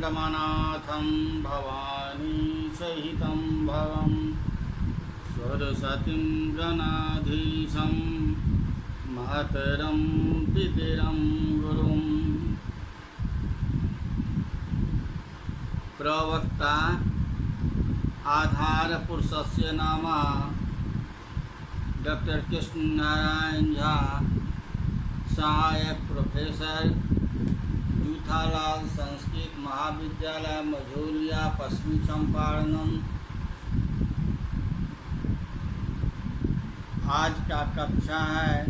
कोदण्डमनाथं भवानी सहितं भवं सरस्वतीं गणाधीशं महतरं पितरं गुरुं। प्रवक्ता आधार पुरुषस्य नाम डॉक्टर कृष्ण नारायण झा, सहायक प्रोफेसर, जूथालाल संस्कृत महाविद्यालय मझौलिया, पश्चिमी चंपारण। आज का कक्षा है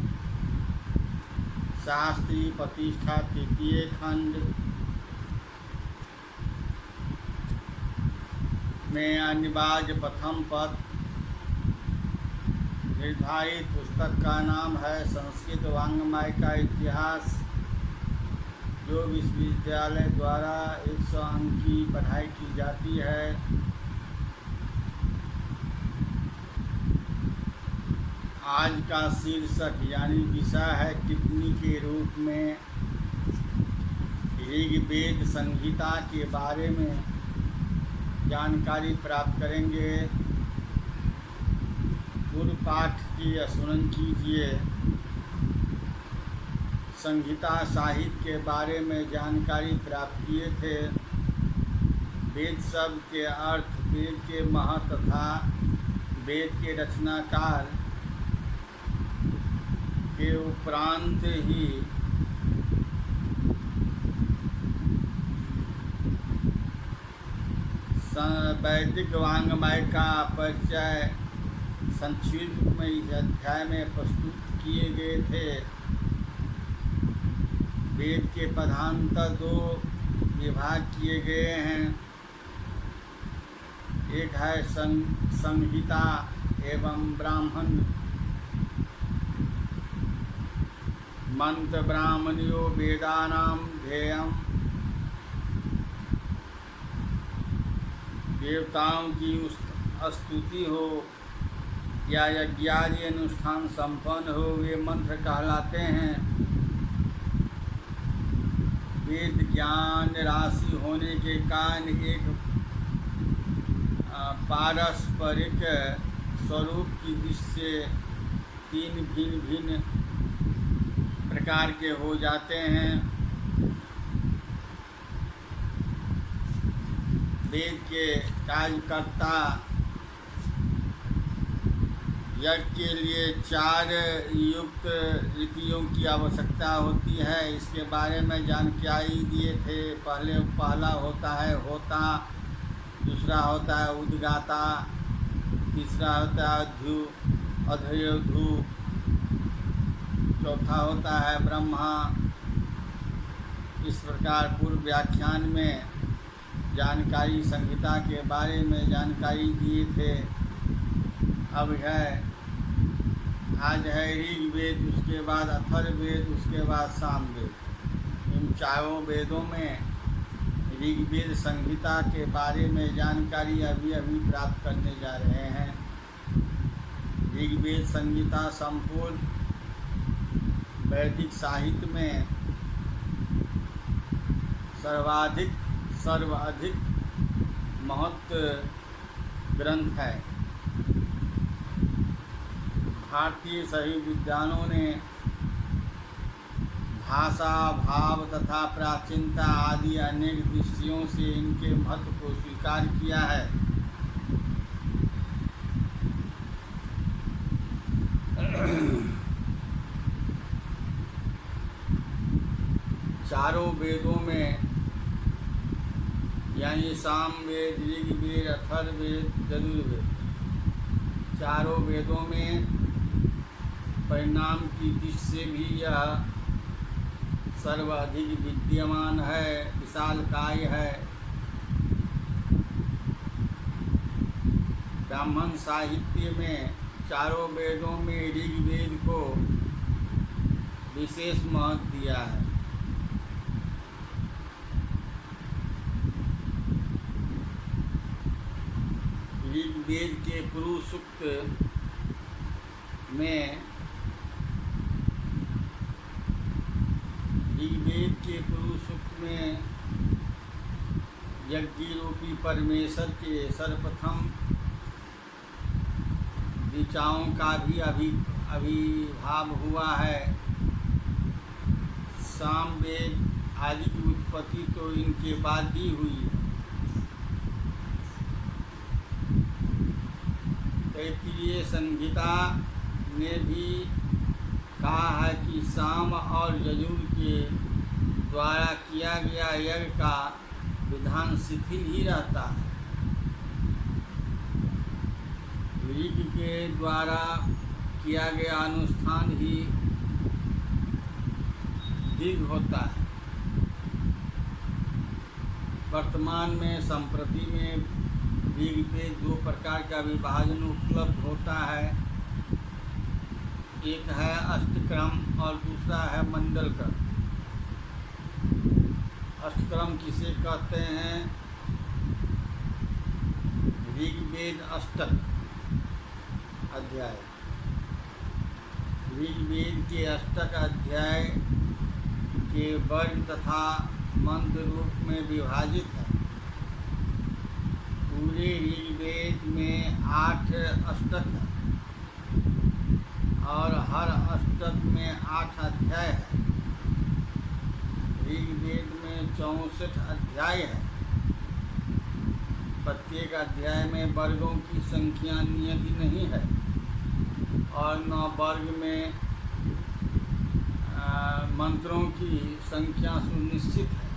शास्त्री प्रतिष्ठा तृतीय खंड में अनिवार्य प्रथम पद। निर्धारित पुस्तक का नाम है संस्कृत वाङ्मय का इतिहास, जो विश्वविद्यालय द्वारा 100 अंक की पढ़ाई की जाती है। आज का शीर्षक यानी विषय है टिप्पणी के रूप में ऋग्वेद संहिता के बारे में जानकारी प्राप्त करेंगे। पूर्व पाठ की स्मरण कीजिए। संहिता साहित्य के बारे में जानकारी प्राप्त किए थे। वेद शब्द के अर्थ, वेद के महत्व तथा वेद के रचनाकार के उपरांत ही वैदिक वाङ्मय का परिचय संक्षिप्त में इस अध्याय में प्रस्तुत किए गए थे। वेद के प्रधानतः 2 विभाग किए गए हैं। एक है संहिता एवं ब्राह्मण। मंत्र ब्राह्मणियो वेदानां ध्येयम्। देवताओं की स्तुति हो या यज्ञादि अनुष्ठान संपन्न हो, वे मंत्र कहलाते हैं। वेद ज्ञान राशि होने के कारण एक पारस्परिक स्वरूप की दृष्टि से 3 भिन्न भिन्न प्रकार के हो जाते हैं। वेद के कार्यकर्ता यज्ञ के लिए 4 युक्त ऋतियों की आवश्यकता होती है। इसके बारे में जानकारी दिए थे। पहला होता है होता, दूसरा होता है उद्गाता, तीसरा होता है अध्ययधु, चौथा होता है ब्रह्मा। इस प्रकार पूर्व व्याख्यान में जानकारी संहिता के बारे में जानकारी दिए थे। अब आज है ऋग्वेद, उसके बाद अथर्ववेद, उसके बाद सामवेद। इन चारों वेदों में ऋग्वेद संहिता के बारे में जानकारी अभी प्राप्त करने जा रहे हैं। ऋग्वेद संहिता संपूर्ण वैदिक साहित्य में सर्वाधिक महत्व ग्रंथ है। भारतीय सभी विद्वानों ने भाषा, भाव तथा प्राचीनता आदि अनेक दृष्टियों से इनके महत्व को स्वीकार किया है। चारों वेदों में यानी सामवेद, ऋग्वेद, अथर्ववेद, यजुर्वेद, चारों वेदों में परिणाम की दृष्टि से भी यह सर्वाधिक विद्यमान है, विशालकाय है। ब्राह्मण साहित्य में चारों वेदों में ऋग्वेद को विशेष महत्व दिया है। ऋग्वेद के पुरुष सूक्त में ऋग्वेद के पुरुष सूक्त में यज्ञ रूपी परमेश्वर के सर्वप्रथम ऋचाओं का भी आविर्भाव हुआ है। सामवेद आदि की उत्पत्ति तो इनके बाद ही हुई है। तैत्तिरीय संहिता में भी कहा है कि साम और यजुर के द्वारा किया गया यज्ञ का विधान शिथिल ही रहता है। ऋग के द्वारा किया गया अनुष्ठान ही दीर्घ होता है। वर्तमान में संप्रति में ऋग में 2 प्रकार का विभाजन उपलब्ध होता है। एक है अष्टक्रम और दूसरा है मंडलक्रम। अष्टक्रम किसे कहते हैं? ऋग्वेद अष्टक अध्याय। ऋग्वेद के अष्टक अध्याय के वर्ग तथा मंत्र रूप में विभाजित है। पूरे ऋग्वेद में 8 अष्टक है और हर अष्टक में 8 अध्याय है। ऋग्वेद में 64 अध्याय है। प्रत्येक अध्याय में वर्गों की संख्या नियत नहीं है और 9 वर्ग में मंत्रों की संख्या सुनिश्चित है।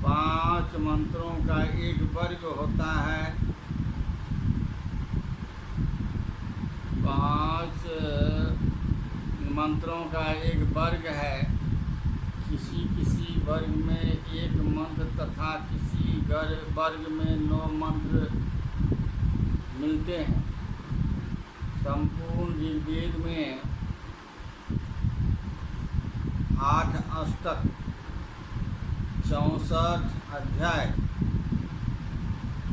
5 मंत्रों का एक वर्ग होता है। 5 मंत्रों का एक वर्ग है। किसी वर्ग में एक मंत्र तथा किसी वर्ग में 9 मंत्र मिलते हैं। संपूर्ण ऋग्वेद में 8 अष्टक, 64 अध्याय,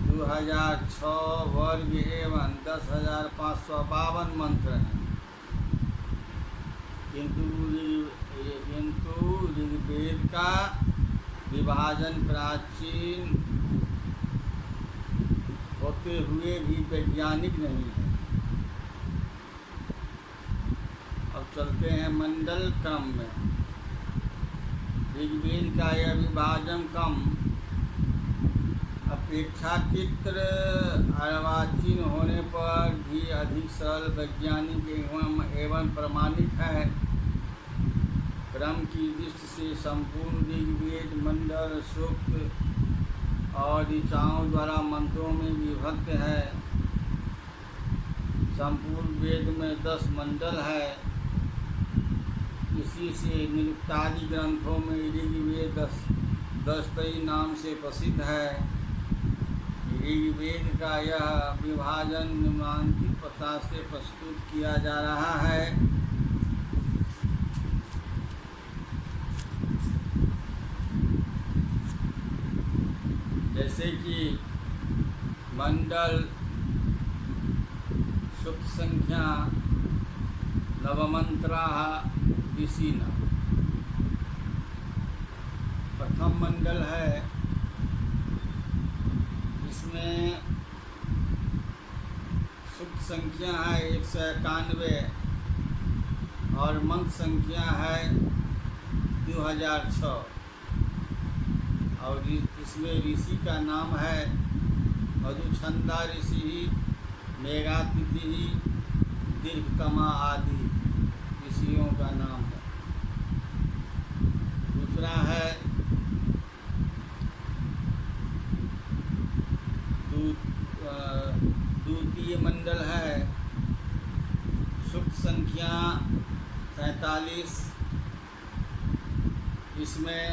2006 वर्ग एवं 10,552 मंत्र हैं। किंतु ऋग्वेद का विभाजन प्राचीन होते हुए भी वैज्ञानिक नहीं है। अब चलते हैं मंडल क्रम में। ऋग्वेद का यह विभाजन कम अपेक्षाकृत अर्वाचीन होने पर भी अधिक सरल, वैज्ञानिक एवं प्रमाणिक है। क्रम की दृष्टि से संपूर्ण ऋग्वेद मंडल, सूक्त और ऋचाओं द्वारा मंत्रों में विभक्त है। संपूर्ण वेद में 10 मंडल है। इसी से निरुक्तादि ग्रंथों में ऋग्वेद दस्तई नाम से प्रसिद्ध है। ऋग्वेद का यह विभाजन निम्नांकित प्रकार से प्रस्तुत किया जा रहा है। जैसे कि मंडल सूक्त संख्या नवमंत्रा ऋषिना। प्रथम मंडल है, इसमें सूक्त संख्या है 191 और मंत्र संख्या है 2006 और इसमें ऋषि का नाम है मधुछंदा ऋषि, मेघातिथि, दीर्घतमा आदि ऋषियों का नाम है। दूसरा है द्वितीय मंडल है, सूक्त संख्या 47, इसमें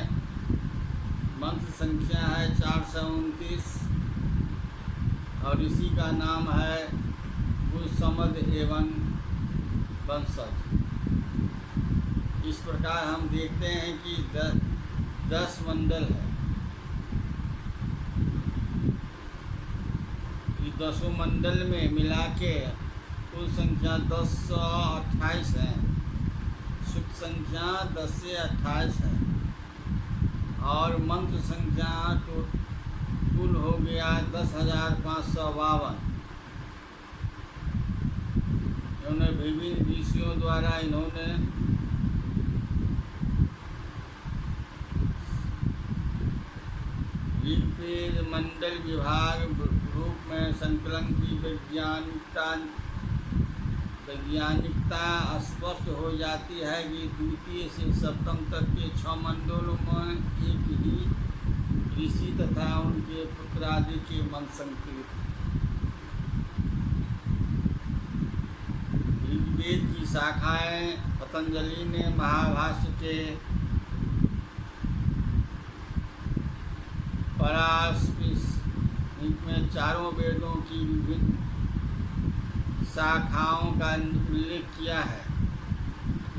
मंत्र संख्या है 429 और ऋषि का नाम है कुलसमद एवं वंशज। इस प्रकार हम देखते हैं कि 10 मंडल है। 10 मंडल में मिला के कुल संख्या 1028 है। सूक्त संख्या 10 से 28 है और मंत्र संख्या तो कुल हो गया 10,552। इन्होंने विभिन्न ऋषियों द्वारा इन्होंने ऋग्वेद मंडल विभाग रूप में संकलन की वैज्ञानिकता स्पष्ट हो जाती है कि द्वितीय से सप्तम तक के 6 मंडलों में एक ही ऋषि तथा उनके पुत्र आदि के मन संकलित। ऋग्वेद की शाखाएं पतंजलि ने महाभाष्य के परास्पिस में चारों वेदों की विभिन्न शाखाओं का उल्लेख किया है।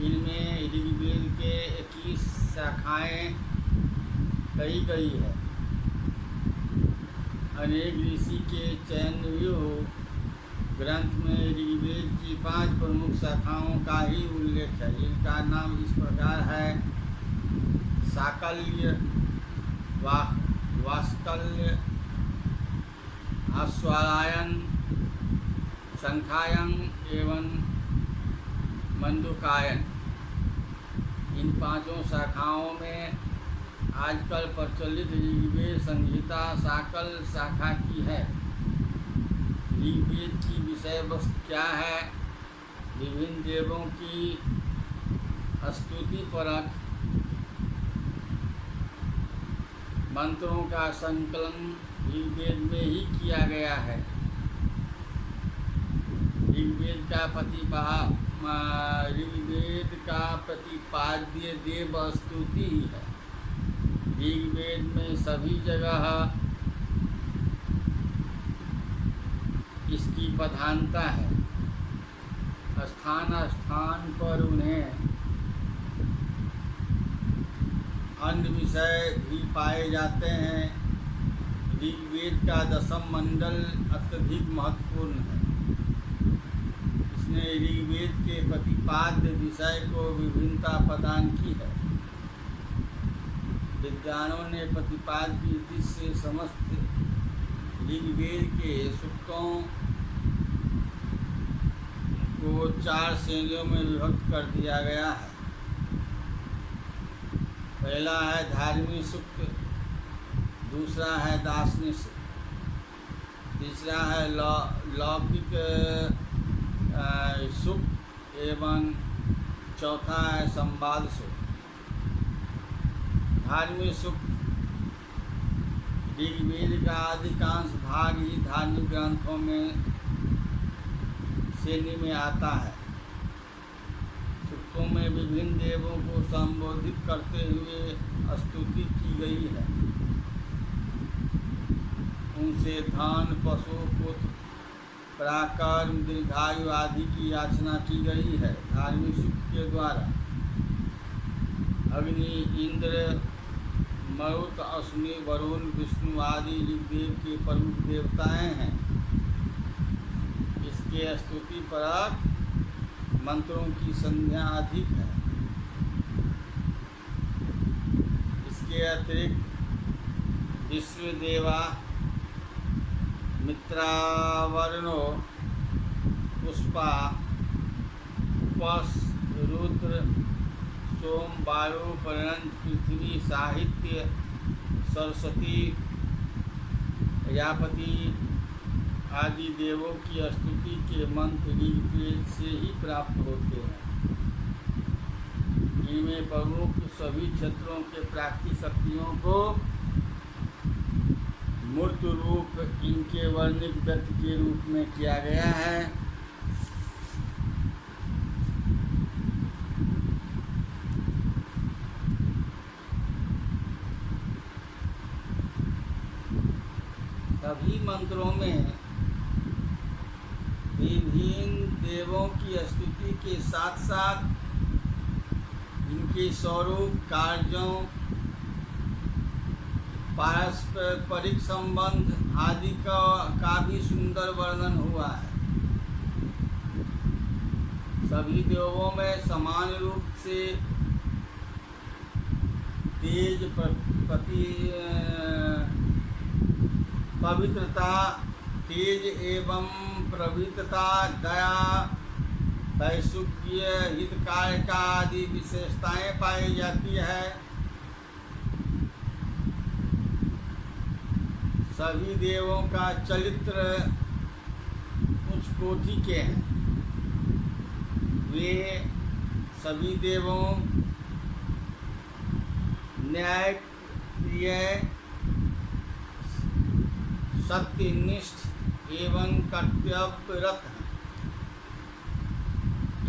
इनमें ऋग्वेद के 21 शाखाएं कही गई है। अनेक ऋषि के चयनव्यूह ग्रंथ में ऋग्वेद की 5 प्रमुख शाखाओं का ही उल्लेख है। इनका नाम इस प्रकार है: साकल्य, वास्कल्य, आश्वायन, शंखायन एवं मंडूकायन। इन 5 शाखाओं में आजकल प्रचलित ऋग्वेद संहिता साकल शाखा की है। ऋग्वेद की विषय वस्तु क्या है? विभिन्न देवों की स्तुति परक मंत्रों का संकलन ऋग्वेद में ही किया गया है। ऋग्वेद का प्रतिपाद्य देव स्तुति ही है। ऋग्वेद में सभी जगह इसकी प्रधानता है। स्थान स्थान पर उन्हें अन्य विषय भी पाए जाते हैं। ऋग्वेद का 10म मंडल अत्यधिक महत्वपूर्ण है। इसने ऋग्वेद के प्रतिपाद्य विषय को विभिन्नता प्रदान की है। विद्वानों ने प्रतिपाद्य की दृष्टि से समस्त ऋग्वेद के सूक्तों को 4 श्रेणियों में विभक्त कर दिया गया है। पहला है धार्मिक सूक्त, दूसरा है दार्शनिक सूक्त, तीसरा है लौकिक सूक्त एवं चौथा है संवाद सूक्त। धार्मिक सूक्त ऋग्वेद का अधिकांश भाग ही धार्मिक ग्रंथों में श्रेणी में आता है। सूक्तों में विभिन्न देवों को संबोधित करते हुए स्तुति की गई है। उनसे धन, पशु, पुत्र, पराक्रम, दीर्घायु आदि की याचना की गई है। धार्मिक सूक्त के द्वारा अग्नि, इंद्र, मरुत, अश्विनी, वरुण, विष्णु आदि ऋग्वेद के प्रमुख देवताएं हैं। इसके स्तुति परक मंत्रों की संख्या अधिक है। इसके अतिरिक्त विश्वदेवा, मित्रावरुणो, पुष्पा, उपस, रुद्र, सोम, वायु, पर्यंत, पृथ्वी, साहित्य, सरस्वती, प्रजापति आदि देवों की स्तुति के मंत्र ऋग्वेद से ही प्राप्त होते हैं। इनमें प्रमुख सभी क्षेत्रों के प्राकृतिक शक्तियों को मूर्त रूप इनके वर्णित व्यक्ति के रूप में किया गया है। सभी मंत्रों में विभिन्न देवों की स्तुति के साथ साथ इनके स्वरूप, कार्यों, पारस्परिक संबंध आदि का भी सुंदर वर्णन हुआ है। सभी देवों में समान रूप से तेज पवित्रता, तेज एवं प्रवृत्तता, दया, वैसुग्य, हितकारिता आदि विशेषताएं पाई जाती है। सभी देवों का चरित्र उच्च कोटि के हैं। वे सभी देवों न्यायप्रिय, सत्यनिष्ठ एवं कर्तव्यरत हैं।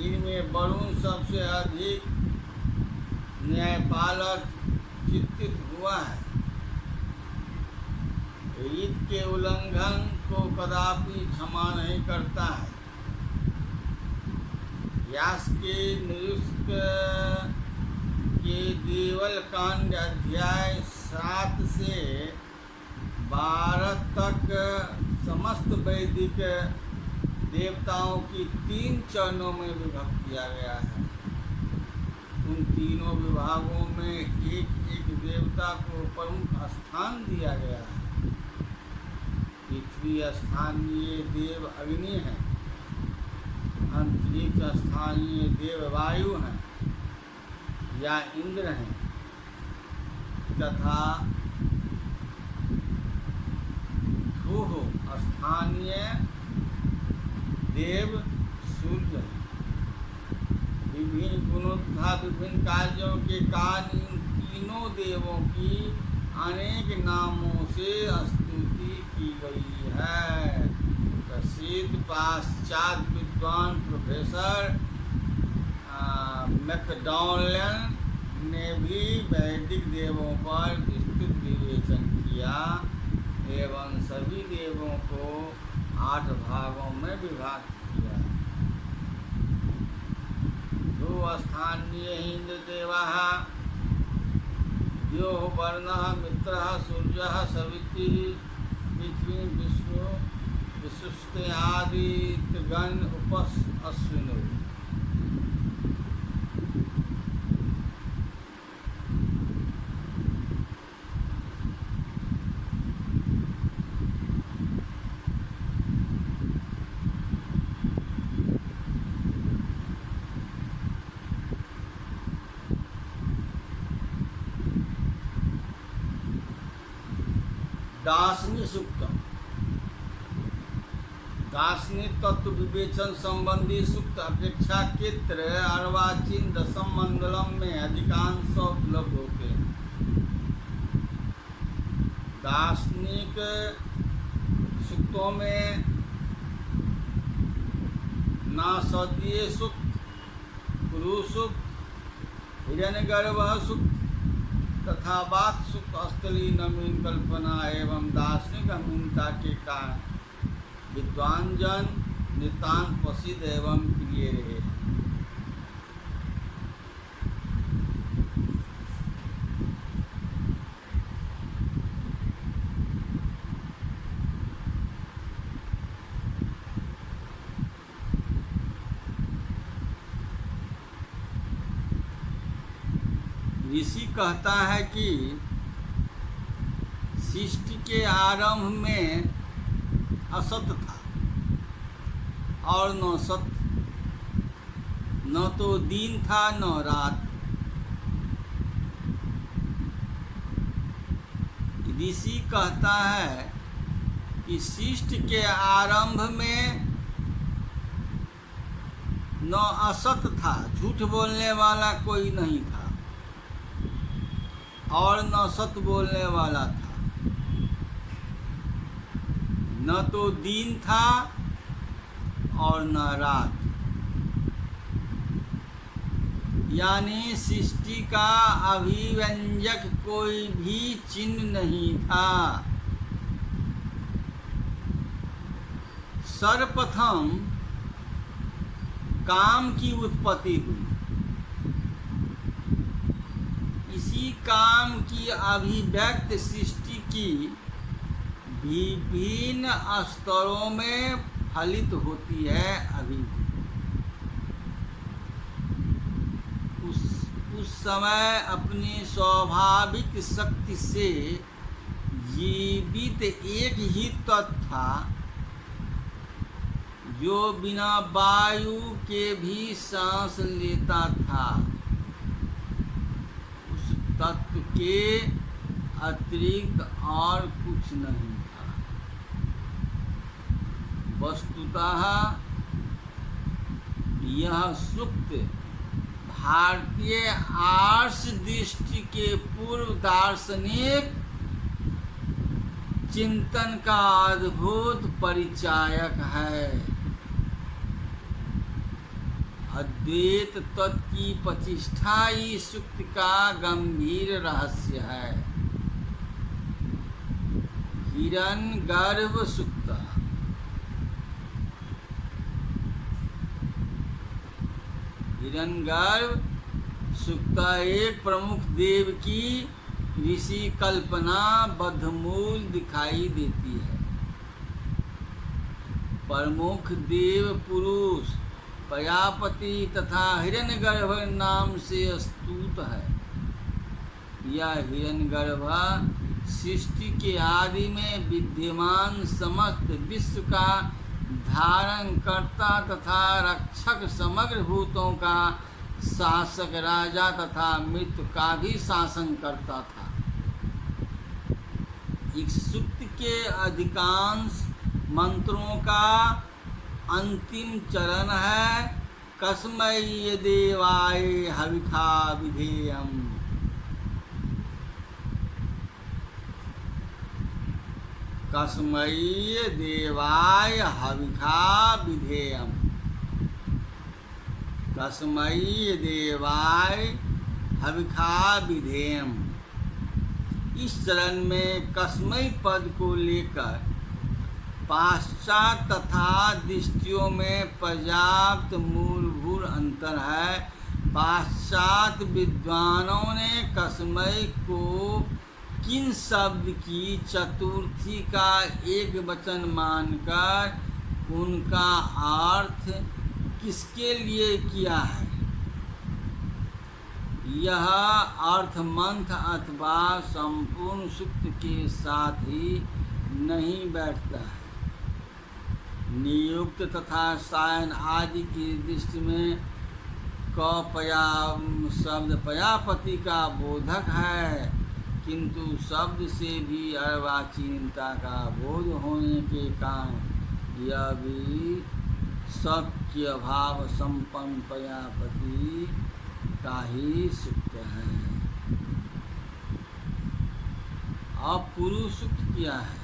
इनमें वरुण सबसे अधिक न्यायपालक चित्तित हुआ है। रीत के उल्लंघन को कदापि क्षमा नहीं करता है। व्यास के निरुक्त के देवल कांड अध्याय 7 से 12 तक समस्त वैदिक देवताओं की 3 चरणों में विभक्त किया गया है। उन तीनों विभागों में एक एक देवता को प्रमुख स्थान दिया गया है। पृथ्वी स्थानीय देव अग्नि है, अंतरिक्ष स्थानीय देव वायु हैं या इंद्र हैं, तथा भू स्थानीय देव सूर्य हैं। विभिन्न गुणों तथा विभिन्न कार्यों के कारण इन तीनों देवों की अनेक नामों से स्तुति की गई है। प्रसिद्ध पाश्चात्य विद्वान प्रोफेसर मैकडॉनल्ड ने भी वैदिक देवों पर विस्तृत विवेचन किया एवं सभी देवों को 8 भागों में विभाग किया। दो स्थानीय इंद्रदेवाः, द्योः वर्णः, मित्रः, सूर्यः, सवितिः, पृथ्वी, विष्णु, विशिष्टे आदित्यगण, उपस, अश्विनौ। दासनी सूक्तम। दासनी तत्व विवेचन संबंधी सूक्त अपेक्षाकृत अर्वाचीन 10th मंडलम में अधिकांश उपलब्ध होते हैं। दार्शनिक सूक्तों में नासदीय सूक्त, पुरुष सूक्त, हिरण्यगर्भ सूक्त तथा वाक सूक्त स्थली नवीन कल्पना एवं दार्शनिक अमीनता के कारण विद्वान जन नितांत प्रसिद्ध एवं प्रिय रहे। ऋषि कहता है कि सृष्टि के आरंभ में असत था और न सत, न तो दिन था न रात। ऋषि कहता है कि सृष्टि के आरंभ में न असत था, झूठ बोलने वाला कोई नहीं था, और न सत बोलने वाला था, न तो दिन था और न रात। यानी सृष्टि का अभिव्यंजक कोई भी चिन्ह नहीं था। सर्वप्रथम काम की उत्पत्ति हुई। इसी काम की अभिव्यक्त सृष्टि की विभिन्न स्तरों में फलित होती है। अभी उस समय अपनी स्वाभाविक शक्ति से जीवित एक ही तत्व था जो बिना वायु के भी सांस लेता था। उस तत्व के अतिरिक्त और कुछ नहीं था। वस्तुतः यह सूक्त भारतीय आर्ष दृष्टि के पूर्व दार्शनिक चिंतन का अद्भुत परिचायक है। अद्वैत तत्व की प्रतिष्ठा ही सूक्त का गंभीर रहस्य है। हिरण्यगर्भ सूक्त। हिरण्यगर्भ सूक्त एक प्रमुख देव की ऋषि कल्पना बद्धमूल दिखाई देती है। प्रमुख देव पुरुष प्रजापति तथा हिरण्यगर्भ नाम से स्तुत है। यह हिरण्यगर्भ सृष्टि के आदि में विद्यमान समस्त विश्व का धारण करता तथा रक्षक, समग्र भूतों का शासक, राजा तथा मृत्यु का भी शासन करता था। इस सूक्त के अधिकांश मंत्रों का अंतिम चरण है कस्मै देवाय हविखा विधेयम्। कस्मै देवाय हविखा विधेयम्। कस्मै देवाय हविखा विधेयम्। इस चरण में कस्मै पद को लेकर पाश्चात्य तथा दृष्टियों में पर्याप्त मूलभूत अंतर है। पाश्चात्य विद्वानों ने कस्मै को किन शब्द की चतुर्थी का एक वचन मानकर उनका अर्थ किसके लिए किया है, यह अर्थ मंत्र अथवा संपूर्ण सूक्त के साथ ही नहीं बैठता है। नियुक्त तथा सायन आदि की दृष्टि में कपया शब्द प्रजापति का बोधक है, किंतु शब्द से भी अर्वाचीनता का बोध होने के कारण यह भी शक्य भाव संपन्न प्रजापति का ही सूक्त है। अब पुरुष सूक्त क्या है?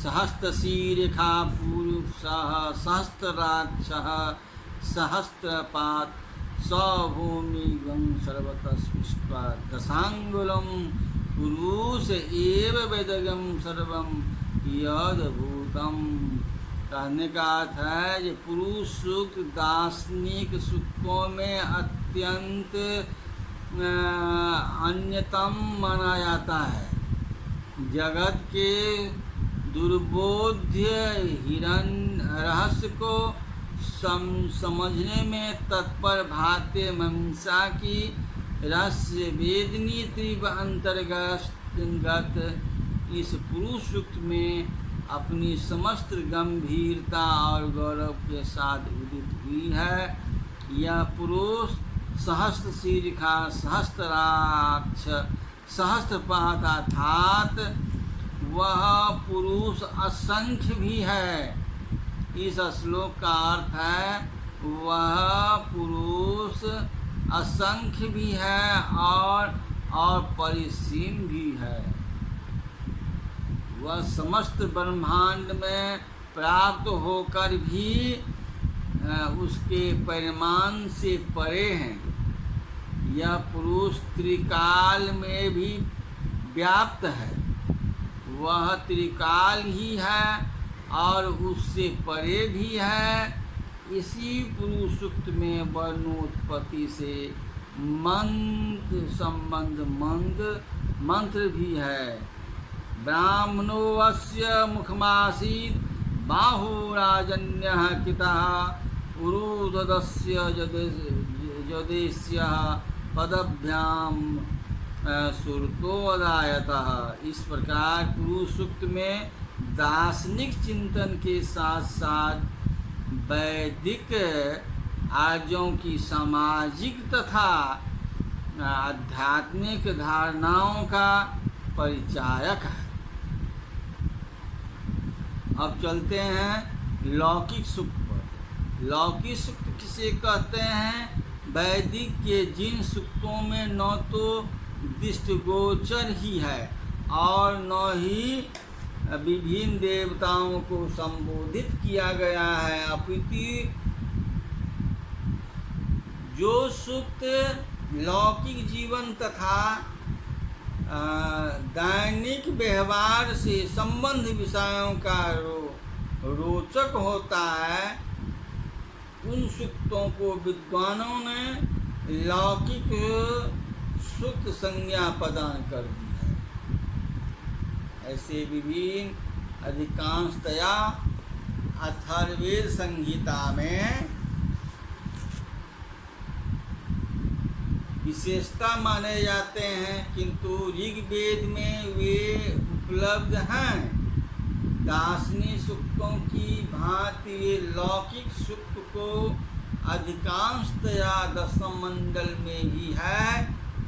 सहस्त्रशीरेखा पुरुषः सहस्त्राक्षः सहस्त्रपात् सभूमिगं सर्वतस्पृष्ट्वा दशांगुलं पुरुष एव वेदगं सर्वं यद्भूतम्। कहने का अर्थ है कि पुरुष सूक्त दार्शनिक सूक्तों में अत्यंत अन्यतम माना जाता है। जगत के दुर्बोध्य हिरण्य रहस्य को समझने में तत्पर भाते मीमांसा की रहस्य वेदनी तीव्र अंतर्गत इस पुरुष सूक्त में अपनी समस्त गंभीरता और गौरव के साथ उदित हुई है। यह पुरुष सहस्त्र शीर्षा सहस्त्राक्ष सहस्त्रपाद अर्थात वह पुरुष असंख्य भी है। इस श्लोक का अर्थ है वह पुरुष असंख्य भी है और परिसीम भी है। वह समस्त ब्रह्मांड में प्राप्त होकर भी उसके परिमाण से परे हैं। यह पुरुष त्रिकाल में भी व्याप्त है। वह त्रिकाल ही है और उससे परे भी है। इसी पुरुष सूक्त में वर्णोत्पत्ति से मंत्र संबंध मंत्र भी है। ब्राह्मणो अस्य मुखमासीत् बाहुराजन्यः कितः उरुदस्य यजुर्वेदस्य पदभ्याम सुरतोदायतः। इस प्रकार पुरुष सूक्त में दार्शनिक चिंतन के साथ साथ वैदिक आर्यों की सामाजिक तथा आध्यात्मिक धारणाओं का परिचायक है। अब चलते हैं लौकिक सूक्त पर। लौकिक सूक्त किसे कहते हैं? वैदिक के जिन सूक्तों में न तो दृष्टिगोचर ही है और न ही विभिन्न देवताओं को संबोधित किया गया है, अपितु जो सूक्त लौकिक जीवन तथा दैनिक व्यवहार से संबंध विषयों का रोचक होता है, उन सूक्तों को विद्वानों ने लौकिक सूक्त संज्ञा प्रदान कर दी है। ऐसे विभिन्न अधिकांशतया अथर्ववेद संहिता में विशेषता माने जाते हैं, किंतु ऋग्वेद में वे उपलब्ध हैं। दार्शनिक सूक्तों की भांति वे लौकिक सूक्त को अधिकांशतया दशम मंडल में ही है।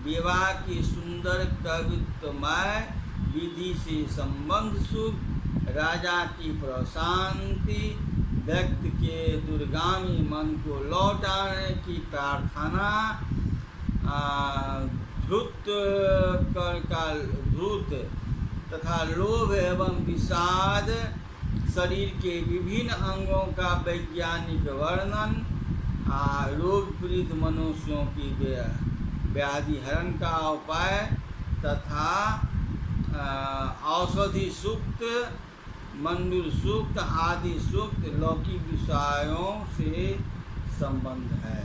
विवाह की सुंदर कवित्वमय विधि से संबंध सूक्त, राजा की प्रशांति, व्यक्ति के दुर्गामी मन को लौटाने की प्रार्थना, धूर्त तथा लोभ एवं विषाद, शरीर के विभिन्न अंगों का वैज्ञानिक वर्णन, रोग पीड़ित मनुष्यों की व्याधि हरण का उपाय तथा औषधि सूक्त, मंडूर सूक्त आदि सूक्त लौकिक विषयों से संबंध है।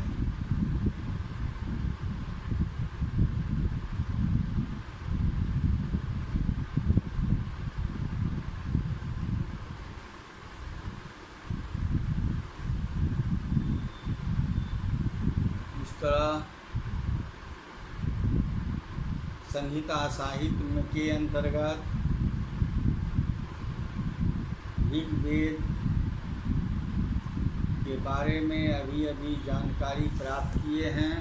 संहिता साहित्य के अंतर्गत ऋग्वेद के बारे में अभी जानकारी प्राप्त किए हैं।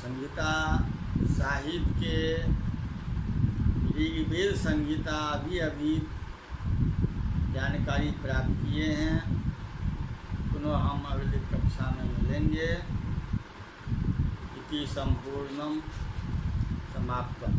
संहिता साहित्य के ऋग्वेद संहिता अभी जानकारी प्राप्त किए हैं। पुनः हम अगली कक्षा में मिलेंगे। इति संपूर्णम समाप्तम।